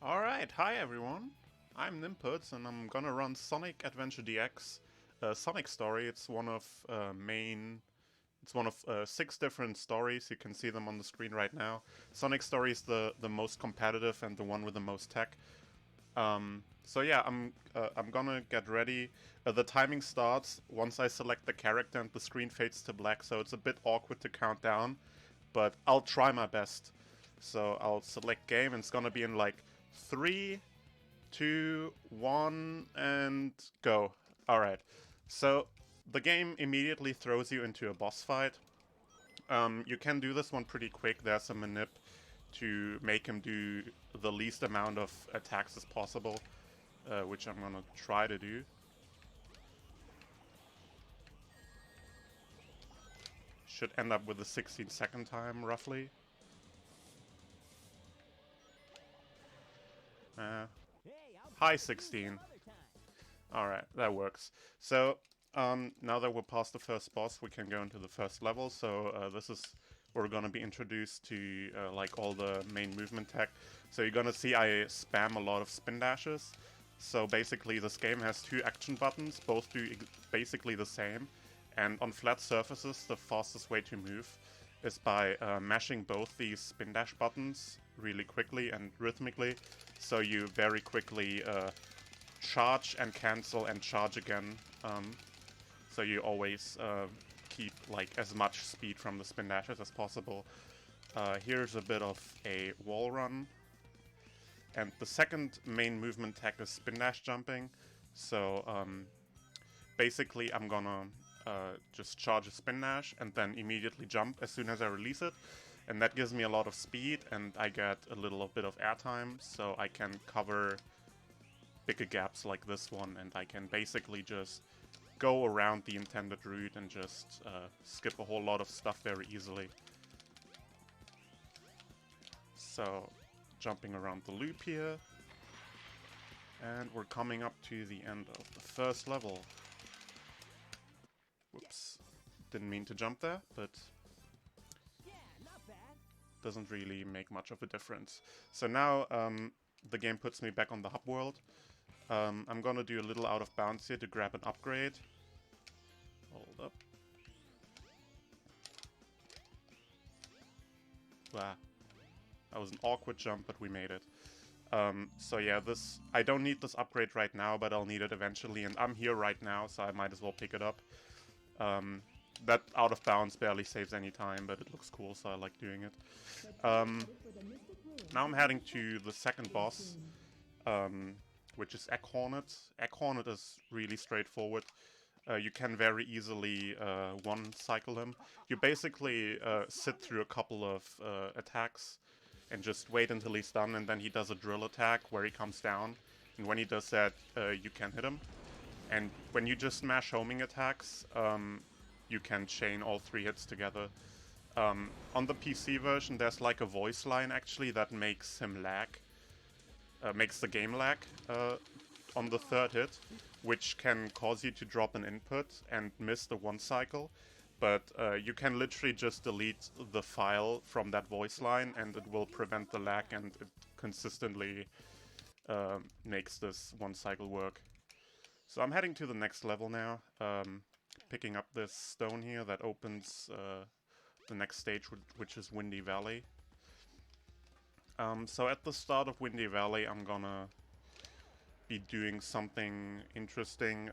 Alright, hi everyone. I'm Nimputs and I'm gonna run Sonic Adventure DX. Sonic Story, it's one of 6 different stories. You can see them on the screen right now. Sonic Story is the most competitive and the one with the most tech. So yeah, I'm gonna get ready. The timing starts once I select the character and the screen fades to black, so it's a bit awkward to count down, but I'll try my best. So I'll select game and it's gonna be in like 3, 2, 1, and go. Alright, so the game immediately throws you into a boss fight. You can do this one pretty quick. There's a manip to make him do the least amount of attacks as possible, which I'm gonna try to do. Should end up with a 16-second time, roughly. High 16. Alright, that works. So, now that we're past the first boss, we can go into the first level. So, this is where we're gonna be introduced to, like, all the main movement tech. So you're gonna see I spam a lot of spin dashes. So basically, this game has 2 action buttons, both do basically the same. And on flat surfaces, the fastest way to move is by mashing both these spin dash buttons really quickly and rhythmically. So you very quickly charge and cancel and charge again. So you always keep like as much speed from the spin dashes as possible. Here's a bit of a wall run. And the second main movement tech is spin dash jumping. So basically I'm gonna just charge a spin dash and then immediately jump as soon as I release it. And that gives me a lot of speed and I get a little bit of airtime, so I can cover bigger gaps like this one, and I can basically just go around the intended route and just skip a whole lot of stuff very easily. So, jumping around the loop here, and we're coming up to the end of the first level. Whoops, didn't mean to jump there, but doesn't really make much of a difference. So now the game puts me back on the hub world. I'm gonna do a little out of bounds here to grab an upgrade. Hold up. Wow. That was an awkward jump, but we made it. So yeah, I don't need this upgrade right now, but I'll need it eventually, and I'm here right now, so I might as well pick it up. That out of bounds barely saves any time, but it looks cool, so I like doing it. Now I'm heading to the second boss, which is Egg Hornet. Egg Hornet is really straightforward. You can very easily one-cycle him. You basically sit through a couple of attacks and just wait until he's done, and then he does a drill attack where he comes down. And when he does that, you can hit him. And when you just mash homing attacks, you can chain all 3 hits together. On the PC version, there's like a voice line actually that makes him lag. Makes the game lag on the 3rd hit, which can cause you to drop an input and miss the one cycle. But you can literally just delete the file from that voice line and it will prevent the lag, and it consistently makes this one cycle work. So I'm heading to the next level now, picking up this stone here that opens the next stage, which is Windy Valley. So at the start of Windy Valley, I'm gonna be doing something interesting.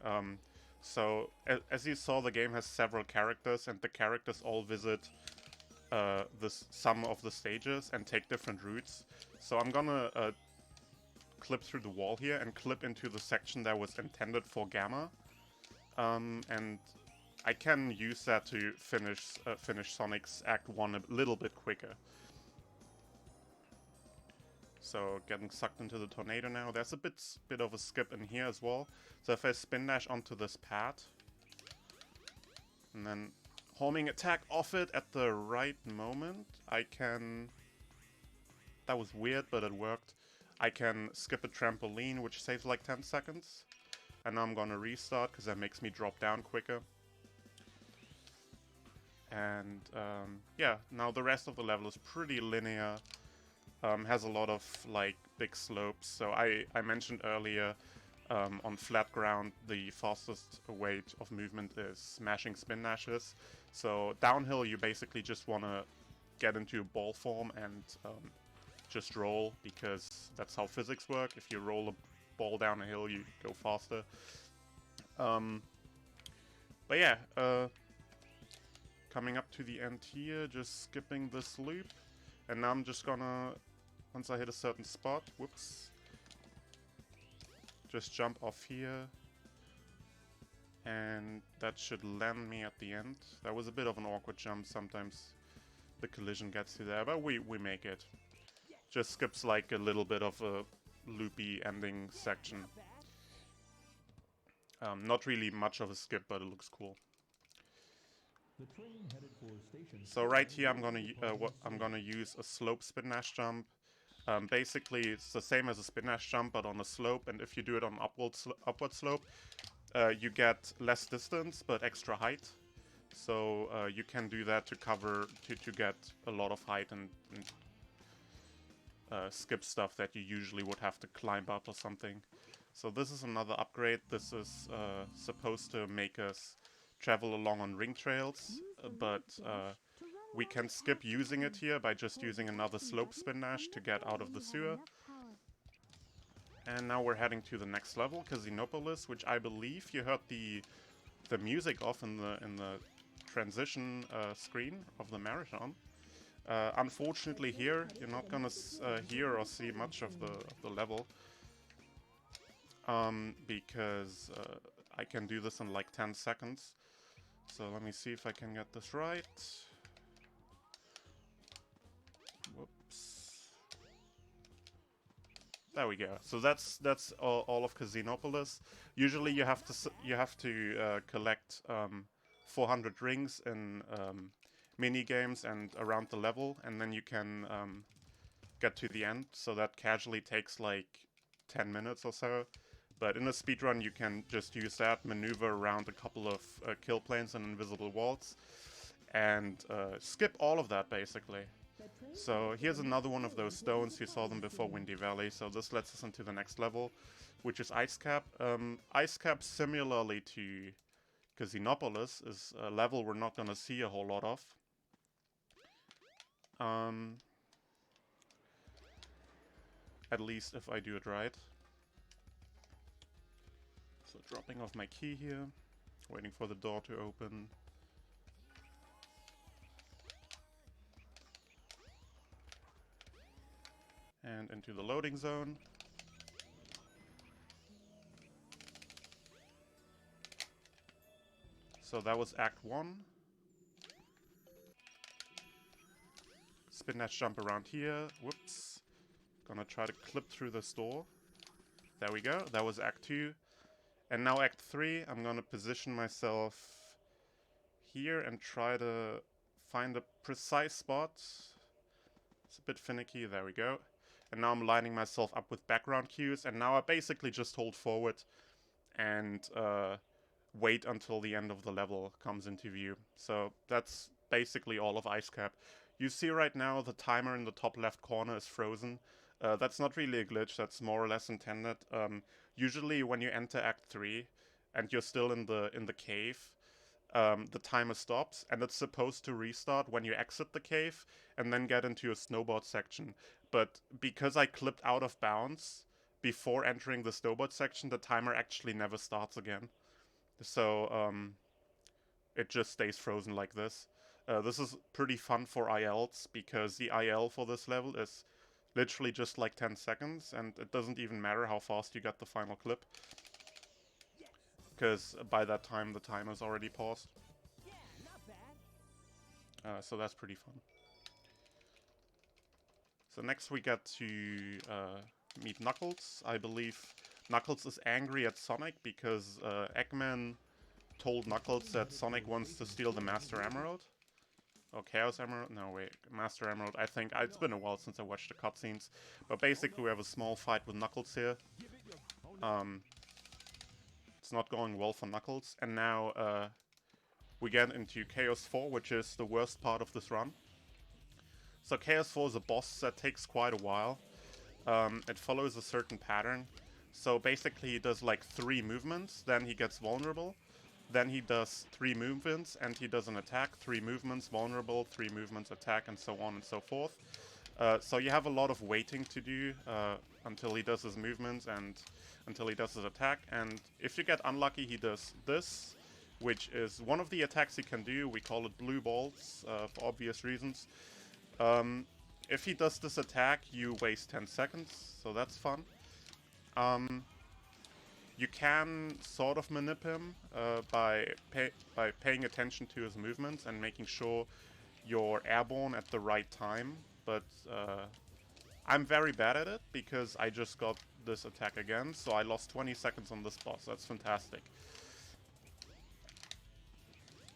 So as you saw, the game has several characters, and the characters all visit some of the stages and take different routes. So I'm gonna clip through the wall here and clip into the section that was intended for Gamma, and I can use that to finish Sonic's Act 1 a little bit quicker. So getting sucked into the tornado now. There's a bit of a skip in here as well. So if I spin dash onto this pad and then homing attack off it at the right moment, I can... That was weird, but it worked. I can skip a trampoline, which saves like 10 seconds. And now I'm gonna restart, because that makes me drop down quicker. And yeah, now the rest of the level is pretty linear. has a lot of like big slopes. So I mentioned earlier on flat ground the fastest way of movement is smashing spin dashes. So downhill you basically just want to get into ball form and just roll, because that's how physics work. If you roll a ball down a hill, you go faster. But yeah, coming up to the end here, just skipping this loop. And now I'm just gonna, once I hit a certain spot, whoops, just jump off here. And that should land me at the end. That was a bit of an awkward jump. Sometimes the collision gets you there, but we make it. Just skips like a little bit of a loopy ending section. Not really much of a skip, but it looks cool. So right here, I'm gonna use a slope spin dash jump. Basically, it's the same as a spin dash jump, but on a slope. And if you do it on upward slope, you get less distance but extra height. So you can do that to cover to get a lot of height and skip stuff that you usually would have to climb up or something. So this is another upgrade. This is supposed to make us travel along on ring trails, but we can skip using it here by just using another slope spin dash to get out of the sewer. And now we're heading to the next level, Casinopolis, which I believe you heard the music off in the transition screen of the marathon. Unfortunately here, you're not gonna hear or see much of the level. Because I can do this in like 10 seconds. So let me see if I can get this right. Whoops. There we go. So that's all of Casinopolis. Usually you have to collect 400 rings in mini games and around the level, and then you can get to the end. So that casually takes like 10 minutes or so. But in a speedrun, you can just use that, maneuver around a couple of kill planes and invisible walls, and skip all of that, basically. So here's another one of those stones. You saw them before Windy Valley, so this lets us into the next level, which is Ice Cap. Ice Cap, similarly to Casinopolis, is a level we're not going to see a whole lot of. At least if I do it right. So dropping off my key here, waiting for the door to open. And into the loading zone. So that was Act 1. Spin dash jump around here. Whoops. Gonna try to clip through this door. There we go. That was Act 2. And now Act 3, I'm gonna position myself here and try to find a precise spot. It's a bit finicky, there we go. And now I'm lining myself up with background cues, and now I basically just hold forward and wait until the end of the level comes into view. So that's basically all of Ice Cap. You see right now the timer in the top left corner is frozen. That's not really a glitch, that's more or less intended. Usually when you enter Act 3 and you're still in the cave, the timer stops, and it's supposed to restart when you exit the cave and then get into a snowboard section. But because I clipped out of bounds before entering the snowboard section, the timer actually never starts again. So it just stays frozen like this. This is pretty fun for ILs, because the IL for this level is literally just like 10 seconds, and it doesn't even matter how fast you get the final clip, because by that time the timer's already paused. So that's pretty fun. So next we get to meet Knuckles. I believe Knuckles is angry at Sonic because Eggman told Knuckles that Sonic wants to steal the Master Emerald. Oh, Chaos Emerald? No, wait. Master Emerald. I think it's been a while since I watched the cutscenes. But basically we have a small fight with Knuckles here. It's not going well for Knuckles. And now we get into Chaos 4, which is the worst part of this run. So Chaos 4 is a boss that takes quite a while. It follows a certain pattern. So basically he does like 3 movements, then he gets vulnerable. Then he does 3 movements and he does an attack, 3 movements, vulnerable, 3 movements, attack, and so on and so forth. So you have a lot of waiting to do until he does his movements and until he does his attack. And if you get unlucky, he does this, which is one of the attacks he can do. We call it blue balls for obvious reasons. If he does this attack, you waste 10 seconds, so that's fun. You can sort of manip him by paying attention to his movements and making sure you're airborne at the right time, but I'm very bad at it because I just got this attack again, so I lost 20 seconds on this boss. That's fantastic.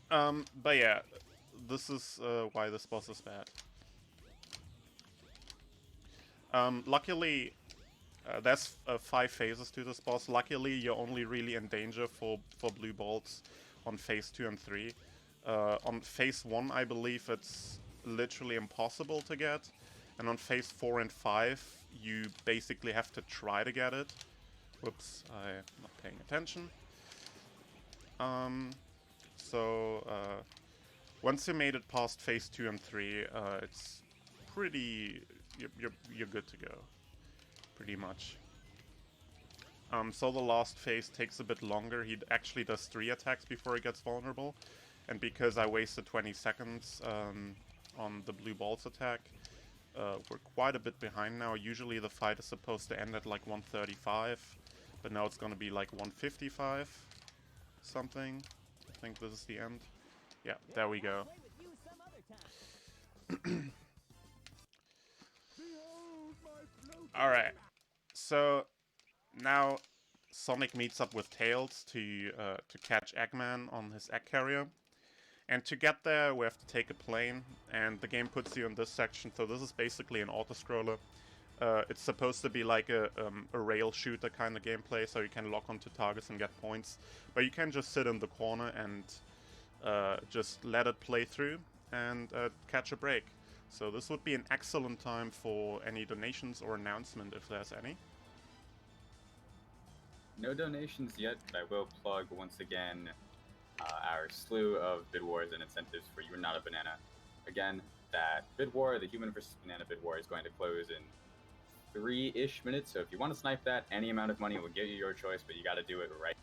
But yeah, this is why this boss is bad. Luckily, there's 5 phases to this boss. Luckily, you're only really in danger for blue bolts on phase 2 and 3. On phase 1, I believe it's literally impossible to get. And on phase 4 and 5, you basically have to try to get it. Whoops, I'm not paying attention. Once you made it past phase 2 and 3, it's pretty... You're good to go. Pretty much. So the last phase takes a bit longer. He actually does 3 attacks before he gets vulnerable. And because I wasted 20 seconds on the blue balls attack, we're quite a bit behind now. Usually the fight is supposed to end at like 135, but now it's gonna be like 155 something. I think this is the end. Yeah, there we go. Alright, so now Sonic meets up with Tails to catch Eggman on his egg carrier. And to get there, we have to take a plane, and the game puts you in this section, so this is basically an auto-scroller. It's supposed to be like a rail shooter kind of gameplay, so you can lock onto targets and get points. But you can just sit in the corner and just let it play through and catch a break. So this would be an excellent time for any donations or announcement, if there's any. No donations yet, but I will plug once again our slew of bid wars and incentives for You Are Not a Banana. Again, that bid war, the Human vs. Banana bid war, is going to close in 3-ish minutes. So if you want to snipe that, any amount of money will get you your choice, but you got to do it right.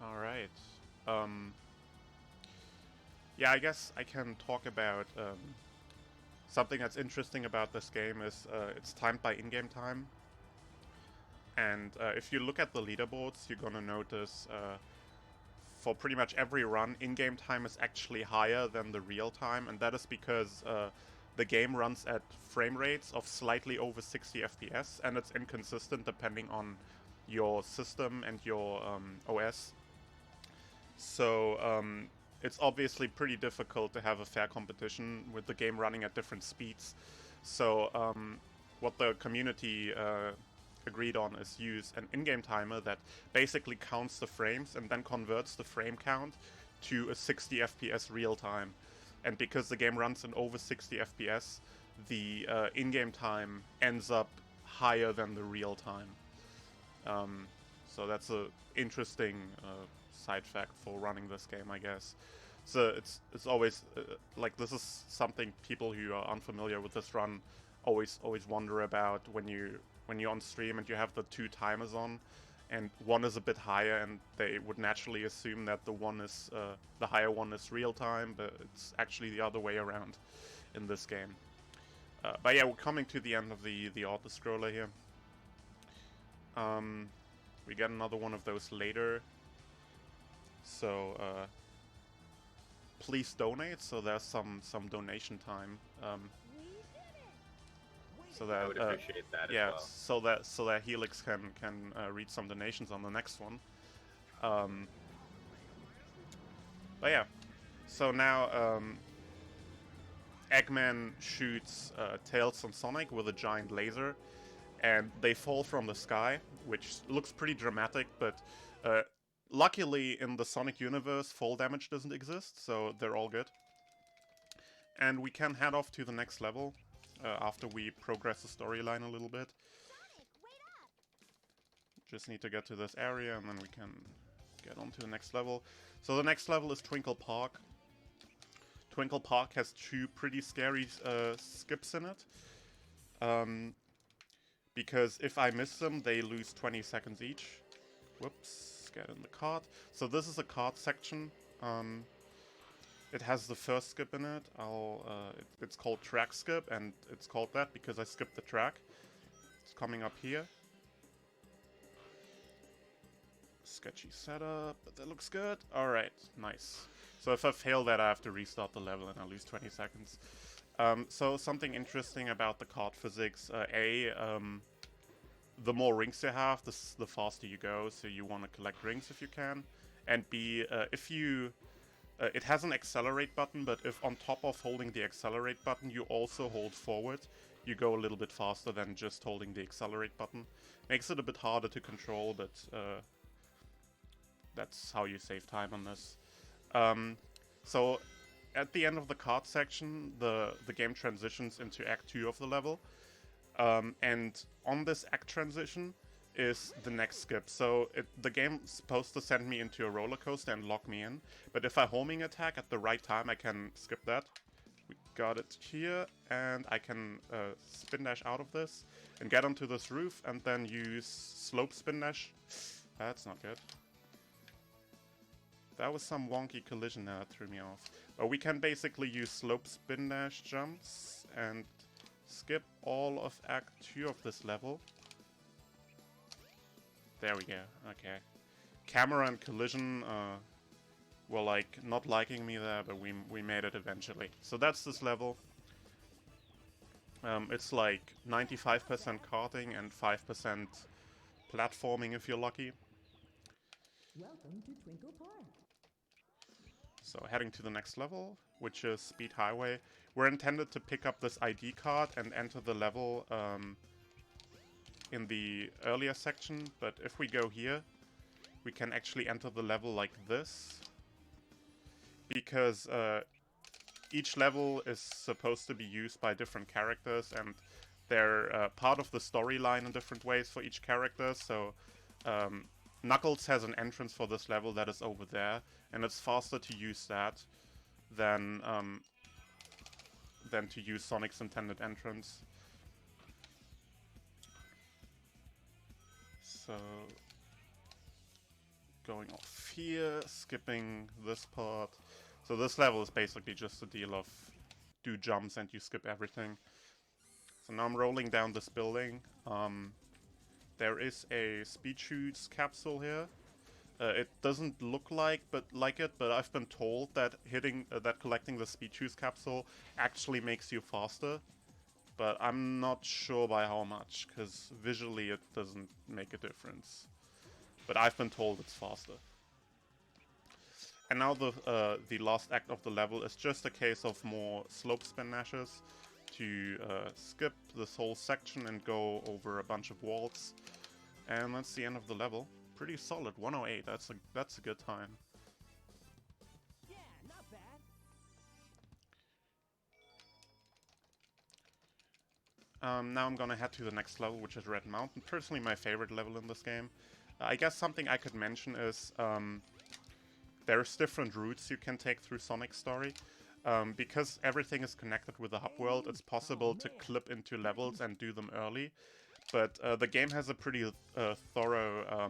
All right. Yeah, I guess I can talk about something that's interesting about this game is it's timed by in-game time. And if you look at the leaderboards, you're gonna notice for pretty much every run, in-game time is actually higher than the real time, and that is because the game runs at frame rates of slightly over 60 FPS, and it's inconsistent depending on your system and your OS. So it's obviously pretty difficult to have a fair competition with the game running at different speeds. So what the community agreed on is use an in-game timer that basically counts the frames and then converts the frame count to a 60 FPS real time. And because the game runs in over 60 FPS, the in-game time ends up higher than the real time. So that's an interesting side fact for running this game, I guess. So it's always like this is something people who are unfamiliar with this run always wonder about when you're on stream and you have the 2 timers on, and one is a bit higher, and they would naturally assume that the higher one is real time, but it's actually the other way around in this game. But yeah, we're coming to the end of the auto scroller here. We get another one of those later. So please donate. So there's some donation time. So that I would appreciate that yeah, as well. so that Helix can read some donations on the next one. But yeah, so now Eggman shoots Tails and Sonic with a giant laser, and they fall from the sky, which looks pretty dramatic, but luckily in the Sonic universe, fall damage doesn't exist, so they're all good. And we can head off to the next level after we progress the storyline a little bit. Just need to get to this area and then we can get on to the next level. So the next level is Twinkle Park. Twinkle Park has two pretty scary skips in it. Because if I miss them, they lose 20 seconds each. Whoops, get in the cart. So this is a cart section. It has the first skip in it. It's called track skip, and it's called that because I skipped the track. It's coming up here. Sketchy setup, but that looks good. Alright, nice. So if I fail that, I have to restart the level and I lose 20 seconds. So something interesting about the card physics. The more rings you have, the faster you go, so you want to collect rings if you can. And B, if you... it has an accelerate button, but if on top of holding the accelerate button you also hold forward, you go a little bit faster than just holding the accelerate button. Makes it a bit harder to control, but that's how you save time on this. So at the end of the card section, the game transitions into Act 2 of the level. And on this Act transition is the next skip. So the game's supposed to send me into a roller coaster and lock me in. But if I homing attack at the right time, I can skip that. We got it here, and I can spin dash out of this and get onto this roof and then use slope spin dash. That's not good. That was some wonky collision that threw me off. But we can basically use slope spin dash jumps and skip all of Act 2 of this level. There we go, okay. Camera and collision were like not liking me there, but we made it eventually. So that's this level. It's like 95% karting and 5% platforming if you're lucky. Welcome to Twinkle Park. So heading to the next level, which is Speed Highway. We're intended to pick up this ID card and enter the level in the earlier section, but if we go here, we can actually enter the level like this. Because each level is supposed to be used by different characters, and they're part of the storyline in different ways for each character, so Knuckles has an entrance for this level that is over there, and it's faster to use that than to use Sonic's intended entrance. So, going off here, skipping this part. So this level is basically just a deal of do jumps and you skip everything. So now I'm rolling down this building. There is a Speed Shoes capsule here. It doesn't look like it, but I've been told that collecting the Speed Shoes capsule actually makes you faster. But I'm not sure by how much, because visually it doesn't make a difference. But I've been told it's faster. And now the last act of the level is just a case of more slope spin dashes to skip this whole section and go over a bunch of walls. And that's the end of the level. Pretty solid, 108. That's a good time. Yeah, not bad. Now I'm gonna head to the next level, which is Red Mountain. Personally, my favorite level in this game. I guess something I could mention is there's different routes you can take through Sonic's story. Because everything is connected with the hub world, it's possible to clip into levels and do them early. But the game has a pretty thorough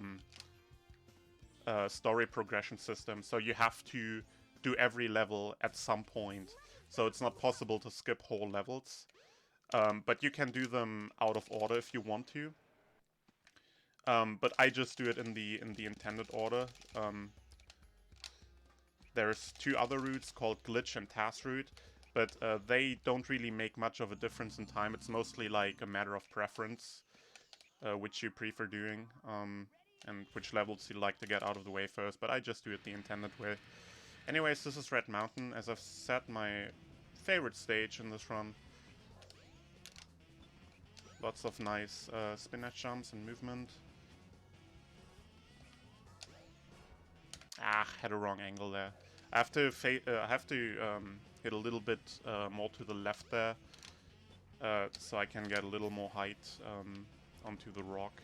story progression system, so you have to do every level at some point. So it's not possible to skip whole levels. But you can do them out of order if you want to. But I just do it in the intended order. There's two other routes called Glitch and Task Route, but they don't really make much of a difference in time. It's mostly like a matter of preference, which you prefer doing, and which levels you like to get out of the way first, but I just do it the intended way. Anyways, this is Red Mountain. As I've said, my favorite stage in this run. Lots of nice spinach jumps and movement. Ah, had a wrong angle there. I have to hit a little bit more to the left there, so I can get a little more height onto the rock.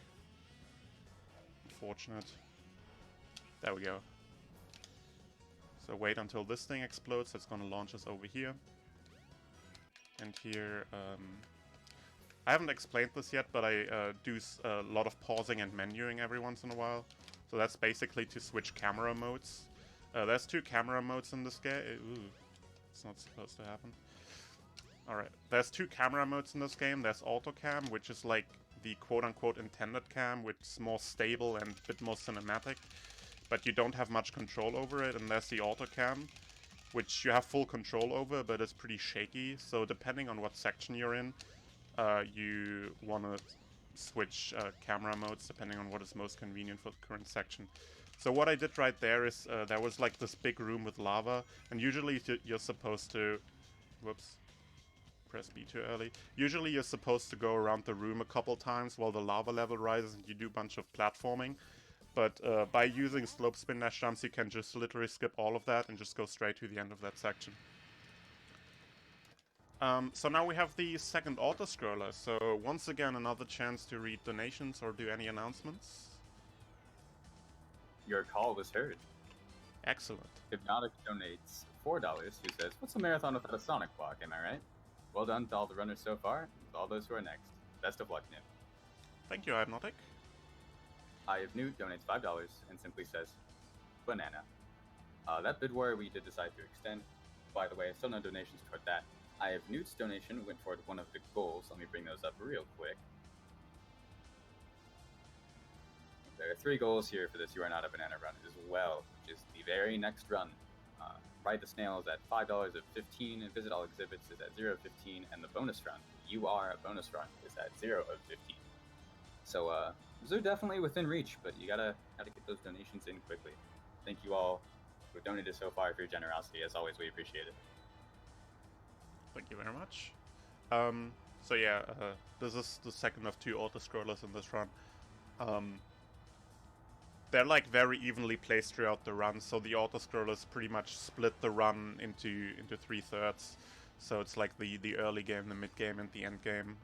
Unfortunate. There we go. So wait until this thing explodes. That's gonna launch us over here. And here, I haven't explained this yet, but I do a lot of pausing and menuing every once in a while. So that's basically to switch camera modes. There's 2 camera modes in this game. Ooh, it's not supposed to happen. Alright, there's 2 camera modes in this game. There's auto cam, which is like the quote-unquote intended cam, which is more stable and a bit more cinematic, but you don't have much control over it. And there's the auto cam, which you have full control over, but it's pretty shaky. So depending on what section you're in, you want to switch camera modes depending on what is most convenient for the current section. So what I did right there is there was like this big room with lava, and usually you're supposed to... Whoops. Press B too early. Usually you're supposed to go around the room a couple times while the lava level rises and you do a bunch of platforming. But by using slope spin dash jumps, you can just literally skip all of that and just go straight to the end of that section. So now we have the second auto-scroller, so once again another chance to read donations or do any announcements. Your call was heard. Excellent. Hypnotic donates $4, who says, "What's a marathon without a Sonic block, am I right? Well done to all the runners so far, and to all those who are next. Best of luck, Nip." Thank you, Hypnotic. I have Newt donates $5 and simply says, "Banana." That bid war we did decide to extend. By the way, still no donations toward that. I have Newt's donation went toward one of the goals. Let me bring those up real quick. There are 3 goals here for this You Are Not a Banana run as well, which is the very next run. Ride the Snails at $5 of 15, and visit all exhibits is at 0 of 15, and the bonus run, You Are a Bonus Run, is at 0 of 15. So those are definitely within reach, but you gotta get those donations in quickly. Thank you all who have donated so far for your generosity. As always, we appreciate it. Thank you very much. So yeah, this is the second of 2 auto-scrollers in this run. They're like very evenly placed throughout the run, so the auto-scrollers pretty much split the run into 3/3. So it's like the early game, the mid game, and the end game.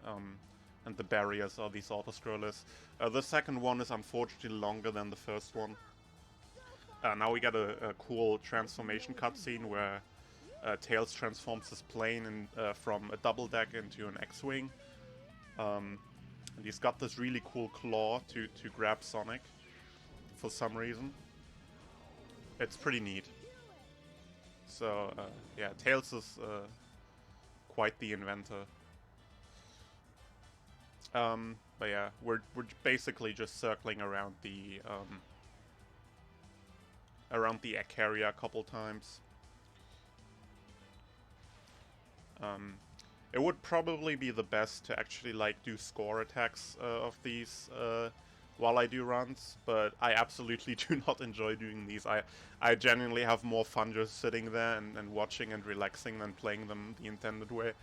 And the barriers are these auto-scrollers. The second one is unfortunately longer than the first one. Now we got a cool transformation cutscene where Tails transforms his plane from a double deck into an X-Wing. And he's got this really cool claw to grab Sonic for some reason. It's pretty neat. So, yeah, Tails is quite the inventor. But yeah, we're basically just circling around the egg area a couple times. It would probably be the best to actually like do score attacks of these while I do runs, but I absolutely do not enjoy doing these. I genuinely have more fun just sitting there and watching and relaxing than playing them the intended way.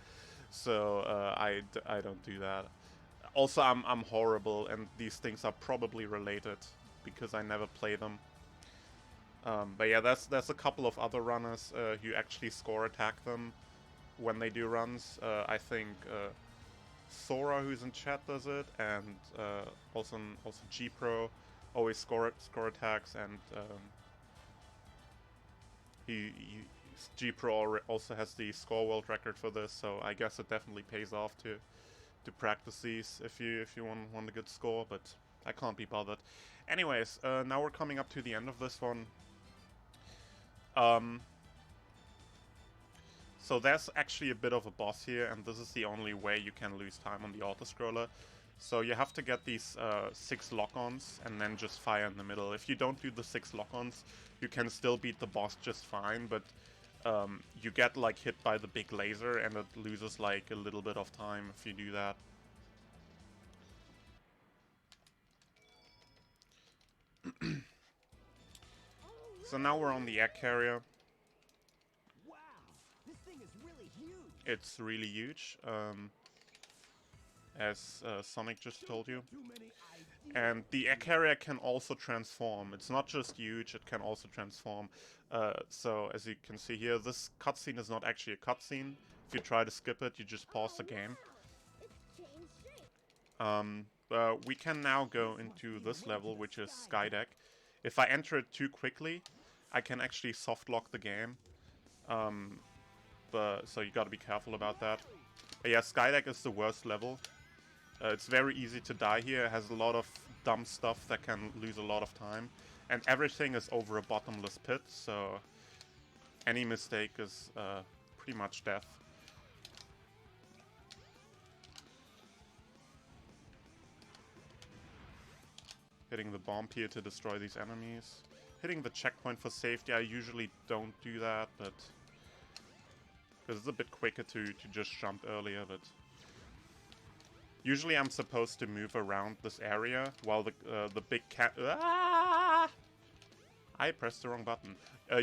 So I don't do that. Also, I'm horrible, and these things are probably related because I never play them. But yeah, there's a couple of other runners who actually score attack them when they do runs. I think Sora, who's in chat, does it, and also G-Pro always score attacks, and G-Pro also has the score world record for this, so I guess it definitely pays off to practice these if you want a good score, but I can't be bothered. Anyways, now we're coming up to the end of this one. So there's actually a bit of a boss here, and this is the only way you can lose time on the auto-scroller. So you have to get these 6 lock-ons and then just fire in the middle. If you don't do the 6 lock-ons, you can still beat the boss just fine, but you get like hit by the big laser and it loses like a little bit of time if you do that. So now we're on the egg carrier. Wow, this thing is really huge. It's really huge. as Sonic just told you. And the egg carrier can also transform. It's not just huge, it can also transform. So as you can see here, this cutscene is not actually a cutscene. If you try to skip it, you just pause the game. We can now go into this level, which is Skydeck. If I enter it too quickly, I can actually soft lock the game. So you gotta be careful about that. But yeah, Skydeck is the worst level. It's very easy to die here. It has a lot of dumb stuff that can lose a lot of time. And everything is over a bottomless pit, so any mistake is pretty much death. Hitting the bomb here to destroy these enemies. Hitting the checkpoint for safety, I usually don't do that, but... because it's a bit quicker to just jump earlier, but... usually I'm supposed to move around this area while the big cat... Ah! I pressed the wrong button.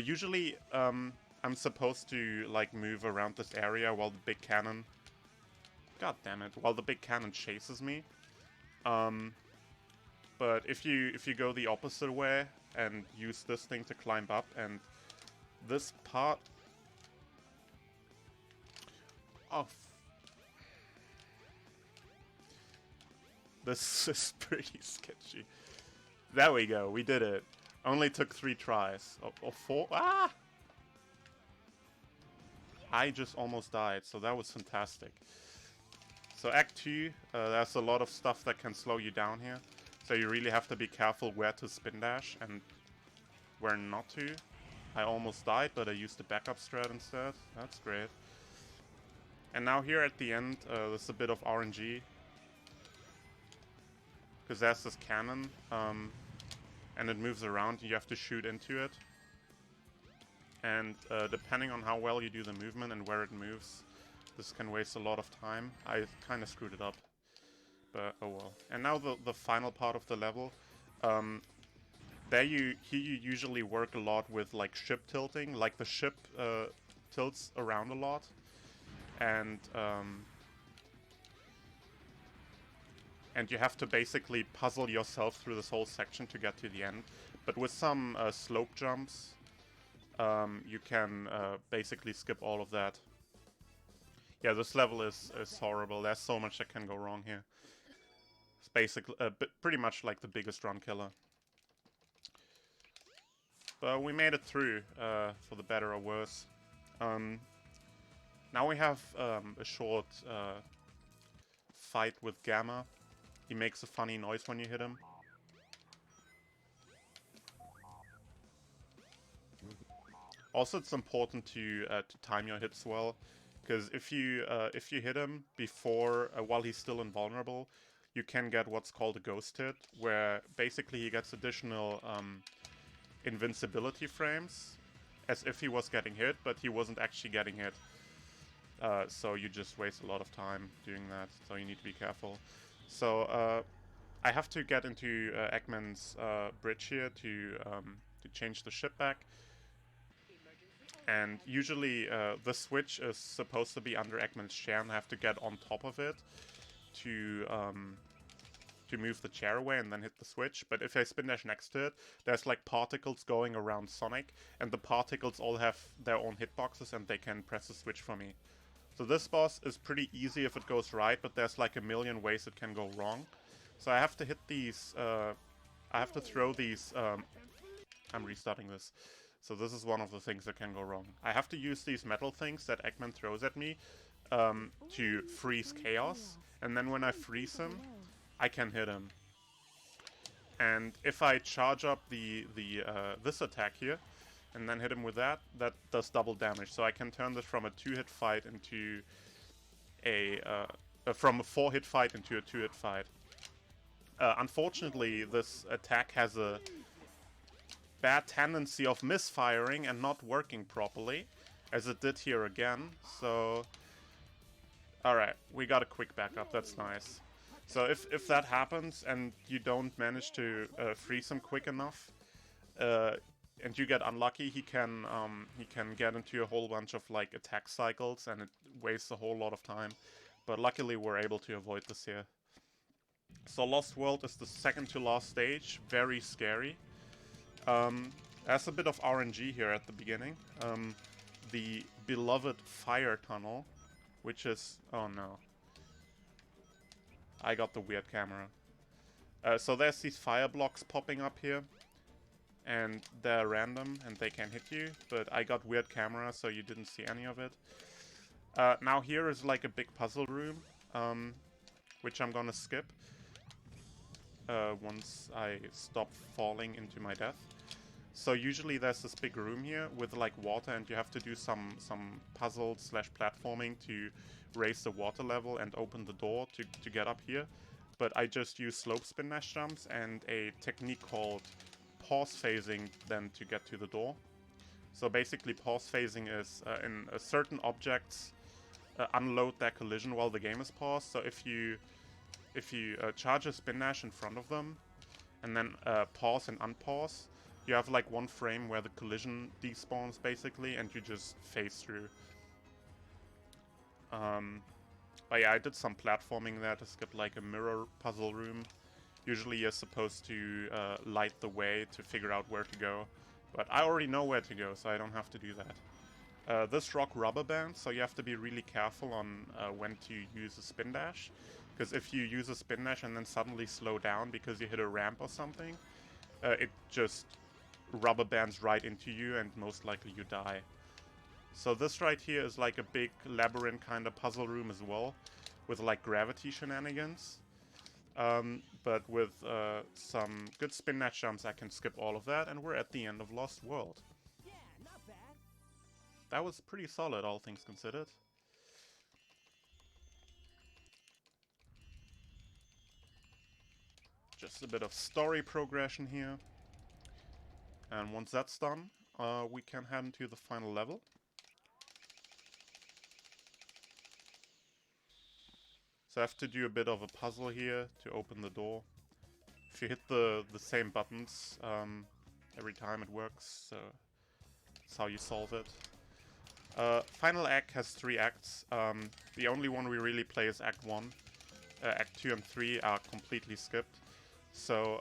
Usually I'm supposed to like move around this area while the big cannon... God damn it, while the big cannon chases me. But if you go the opposite way and use this thing to climb up, and this part... oh, this is pretty sketchy. There we go, we did it. Only took 3 tries. Or 4. Ah! I just almost died, so that was fantastic. So Act 2, there's a lot of stuff that can slow you down here. So you really have to be careful where to spin dash and where not to. I almost died, but I used the backup strat instead. That's great. And now here at the end, there's a bit of RNG. Because there's this cannon, and it moves around, and you have to shoot into it. And depending on how well you do the movement and where it moves, this can waste a lot of time. I kind of screwed it up. But oh well. And now the final part of the level. Here you usually work a lot with like ship tilting. Like the ship tilts around a lot. And you have to basically puzzle yourself through this whole section to get to the end. But with some slope jumps, you can basically skip all of that. Yeah, this level is horrible. There's so much that can go wrong here. It's basically pretty much like the biggest run killer. But we made it through, for the better or worse. Now we have a short fight with Gamma. He makes a funny noise when you hit him. Also, it's important to time your hits well, because if you hit him before while he's still invulnerable, you can get what's called a ghost hit, where basically he gets additional invincibility frames, as if he was getting hit, but he wasn't actually getting hit. So you just waste a lot of time doing that, so you need to be careful. So I have to get into Eggman's bridge here to change the ship back. And usually the switch is supposed to be under Eggman's chair, and I have to get on top of it to move the chair away and then hit the switch. But if I spin dash next to it, there's like particles going around Sonic, and the particles all have their own hitboxes and they can press the switch for me. So this boss is pretty easy if it goes right, but there's like a million ways it can go wrong. So I have to hit these, I have to throw these, I'm restarting this. So this is one of the things that can go wrong. I have to use these metal things that Eggman throws at me to freeze Chaos, and then when I freeze him, I can hit him. And if I charge up this attack here, and then hit him with that, that does double damage. So I can turn this from a 2-hit fight into from a 4-hit fight into a 2-hit fight. Unfortunately, this attack has a bad tendency of misfiring and not working properly, as it did here again. So, alright, we got a quick backup, that's nice. So if that happens and you don't manage to freeze him quick enough, and you get unlucky, he can get into a whole bunch of like attack cycles, and it wastes a whole lot of time. But luckily we're able to avoid this here. So Lost World is the second to last stage, very scary. There's a bit of RNG here at the beginning. The beloved fire tunnel, which is... oh no. I got the weird camera. So there's these fire blocks popping up here. And they're random and they can hit you, but I got weird camera so you didn't see any of it. Now here is like a big puzzle room, which I'm gonna skip once I stop falling into my death. So usually there's this big room here with like water, and you have to do some puzzle slash platforming to raise the water level and open the door to get up here. But I just use slope spin dash jumps and a technique called pause phasing then to get to the door. So basically pause phasing is in certain objects unload their collision while the game is paused. So if you charge a spin dash in front of them and then pause and unpause, you have like one frame where the collision despawns basically and you just phase through. But yeah, I did some platforming there to skip like a mirror puzzle room. Usually you're supposed to light the way to figure out where to go. But I already know where to go, so I don't have to do that. This rock rubber bands, so you have to be really careful on when to use a spin dash. Because if you use a spin dash and then suddenly slow down because you hit a ramp or something, it just rubber bands right into you and most likely you die. So this right here is like a big labyrinth kind of puzzle room as well, with like gravity shenanigans. But with some good spin dash jumps, I can skip all of that, and we're at the end of Lost World. Yeah, not bad. That was pretty solid, all things considered. Just a bit of story progression here. And once that's done, we can head into the final level. So I have to do a bit of a puzzle here to open the door. If you hit the same buttons every time, it works, so that's how you solve it. Final Act has 3 acts. The only one we really play is Act 1. Act 2 and 3 are completely skipped. So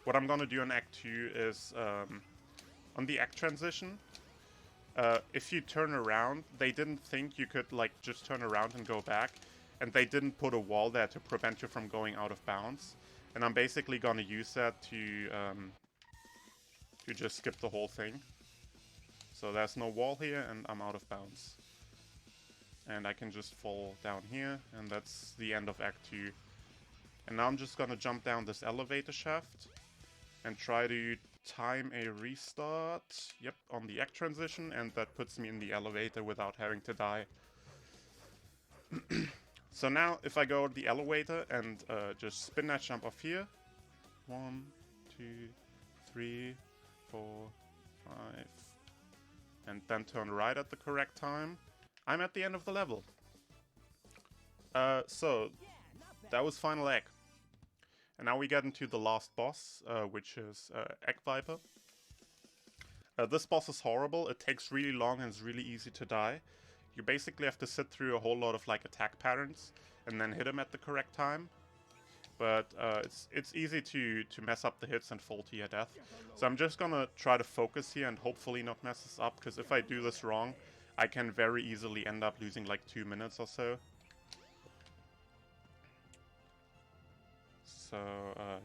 what I'm gonna do in Act 2 is on the act transition, if you turn around, they didn't think you could like just turn around and go back, and they didn't put a wall there to prevent you from going out of bounds. And I'm basically gonna use that to just skip the whole thing. So there's no wall here, and I'm out of bounds. And I can just fall down here, and that's the end of Act 2. And now I'm just gonna jump down this elevator shaft and try to time a restart, yep, on the act transition, and that puts me in the elevator without having to die. So now, if I go to the elevator and just spin that jump off here, 1, 2, 3, 4, 5, and then turn right at the correct time, I'm at the end of the level. So, that was Final Egg. And now we get into the last boss, which is Egg Viper. This boss is horrible, it takes really long and it's really easy to die. You basically have to sit through a whole lot of like attack patterns and then hit him at the correct time. But it's easy to mess up the hits and fall to your death. So I'm just gonna try to focus here and hopefully not mess this up, because if I do this wrong, I can very easily end up losing like 2 minutes or so. So,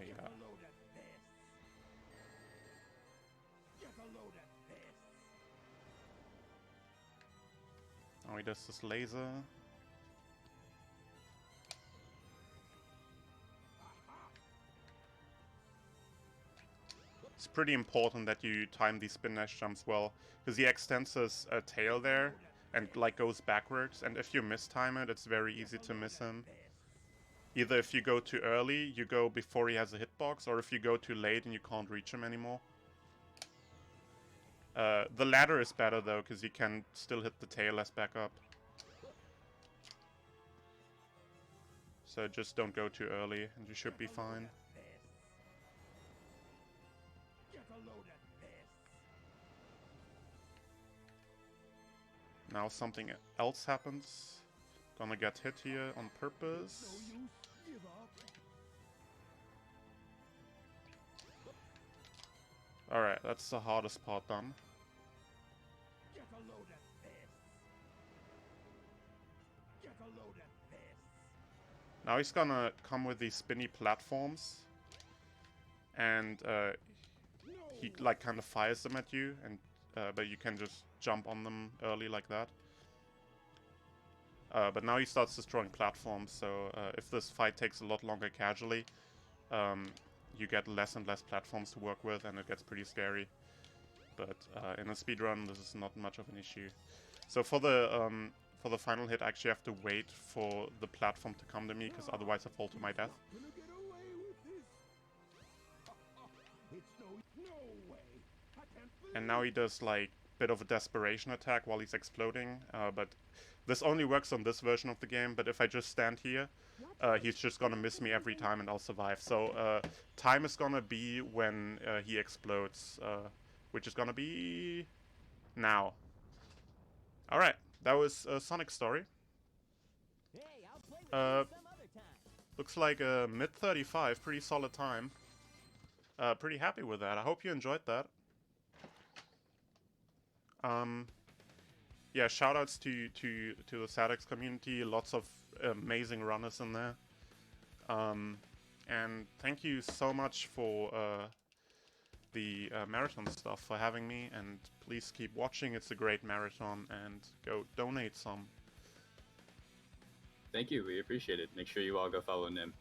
yeah. Oh, he does this laser. It's pretty important that you time these spin dash jumps well, because he extends his tail there and like goes backwards, and if you mistime it, it's very easy to miss him. Either if you go too early, you go before he has a hitbox, or if you go too late and you can't reach him anymore. The latter is better though, because you can still hit the tail as backup. So just don't go too early and you should be fine. Now something else happens. Gonna get hit here on purpose. Alright, that's the hardest part done. Get a load at this. Get a load at this. Now he's gonna come with these spinny platforms. And he like kind of fires them at you, and but you can just jump on them early like that. But now he starts destroying platforms, so if this fight takes a lot longer casually, you get less and less platforms to work with, and it gets pretty scary. But in a speedrun, this is not much of an issue. So for the final hit, I actually have to wait for the platform to come to me, because otherwise I fall to my death. Gonna get away with this. It's no way. I can't believe And now he does like bit of a desperation attack while he's exploding, but this only works on this version of the game. But if I just stand here, he's just gonna miss me every time and I'll survive. So time is gonna be when he explodes, which is gonna be now. Alright, that was Sonic's story. Hey, I'll play with you some other time. Looks like a mid-35, pretty solid time. Pretty happy with that. I hope you enjoyed that. Yeah, shoutouts to the SADX community. Lots of amazing runners in there. And thank you so much for the marathon stuff, for having me. And please keep watching. It's a great marathon, and go donate some. Thank you, we appreciate it. Make sure you all go follow Nim.